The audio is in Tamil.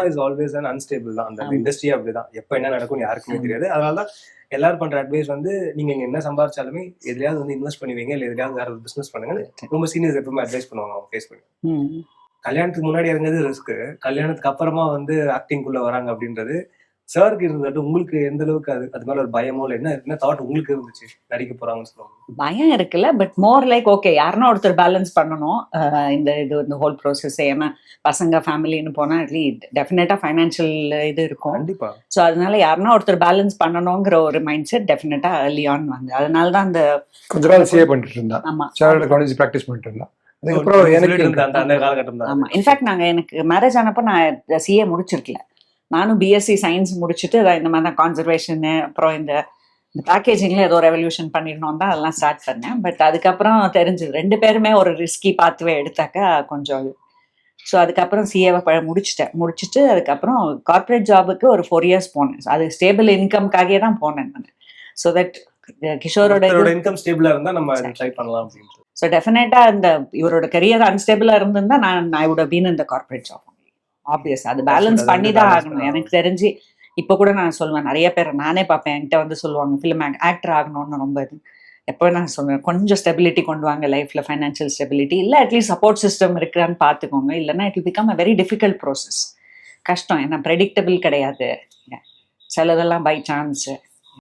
Cinema is always an unstable தான். அந்த இண்டஸ்ட்ரியே அப்படிதான், எப்ப என்ன நடக்கும்னு யாருக்குமே தெரியாது. அதனாலதான் எல்லாரும் பண்ற அட்வைஸ் வந்து நீங்க என்ன சம்பாதிச்சாலுமே எதுலையாவது வந்து இன்வெஸ்ட் பண்ணுவீங்க, இல்ல எதுலையாவது வேற ஒரு பிசினஸ் பண்ணுங்க. ரொம்ப சீனியர்ஸ் எப்பவுமே அட்வைஸ் பண்ணுவாங்க அவங்க ஃபேஸ் பண்ணி. கல்யாணத்துக்கு முன்னாடி இறங்குறது ரிஸ்க், கல்யாணத்துக்கு அப்புறமா வந்து ஆக்டிங் குள்ள வராங்க அப்படின்றது சாருக்கு இருந்தது. உங்களுக்கு எந்த அளவுக்கு அது மேல ஒரு பயமோ இல்ல என்ன தாட் உங்களுக்கு இருந்துச்சு நடிக்க போறாங்கன்னு சொல்லுவாங்க? பயம் இருக்குல்ல, பட் மோர் லைக் ஓகே யாருன்னா ஒருத்தர் பேலன்ஸ் பண்ணணும் இந்த ஹோல் ப்ரோசஸ். ஏன்னா பசங்க ஃபேமிலின்னு போனா டெஃபினட்டா ஃபைனான்சியல் இது இருக்கும். கண்டிப்பா. ஸோ அதனால யாருன்னா ஒருத்தர் பேலன்ஸ் பண்ணணுங்கிற ஒரு மைண்ட் செட் டெஃபினட்டா ஏர்லி ஆன் வந்து, அதனால தான் அந்த கொஞ்ச நாள் சிஏ பண்ணிட்டு இருந்தா. ஆமா, சாரோட காலேஜ் பிராக்டிஸ் பண்ணிட்டு இருந்தா. அதுக்கப்புறம் எனக்கு அந்த காலகட்டம் தான். ஆமா, இன்ஃபேக்ட் எனக்கு மேரேஜ் ஆனப்போ நான் சிஏ முடிச்சிருக்கல. நானும் பிஎஸ்சி சயின்ஸ் முடிச்சுட்டு இந்த மாதிரி தான் கான்சர்வேஷனு, அப்புறம் இந்த பேக்கேஜிங்ல ஏதோ ரெவல்யூஷன் பண்ணிடணும் தான் அதெல்லாம் ஸ்டார்ட் பண்ணேன். பட் அதுக்கப்புறம் தெரிஞ்சது 2 பேருமே ஒரு ரிஸ்கி பாத்வே எடுத்தாக்கா கொஞ்சம். ஸோ அதுக்கப்புறம் சிஏவை முடிச்சுட்டு அதுக்கப்புறம் கார்பரேட் ஜாபுக்கு ஒரு 4 years போனேன். அது ஸ்டேபிள் இன்கம்காகவே தான் போனேன் நான். ஸோ தட் கிஷோரோட இன்கம் ஸ்டேபிளா இருந்தா நம்ம ட்ரை பண்ணலாம் அப்படின்னு. ஸோ டெஃபினட்டா இவரோட கரியர் அன்ஸ்டேபிளா இருந்திருந்தா I would have been in the corporate job. Obvious அது பேலன்ஸ் பண்ணி தான் ஆகணும். எனக்கு தெரிஞ்சு இப்போ கூட நான் சொல்லுவேன், நிறைய பேர் நானே பார்ப்பேன், என்கிட்ட வந்து சொல்லுவாங்க ஃபிலிம் ஆக்டர் ஆகணும்னு. ரொம்ப இது எப்போ நான் சொல்லுவேன், கொஞ்சம் ஸ்டெபிலிட்டி கொண்டு வாங்க லைஃப்ல, ஃபைனான்சியல் ஸ்டெபிலிட்டி, இல்லை அட்லீஸ்ட் சப்போர்ட் சிஸ்டம் இருக்குன்னு பார்த்துக்கோங்க. இல்லைன்னா it will become a very difficult process. கஷ்டம், ஏன்னா ப்ரெடிக்டபிள் கிடையாது, சிலதெல்லாம் பை சான்ஸ்.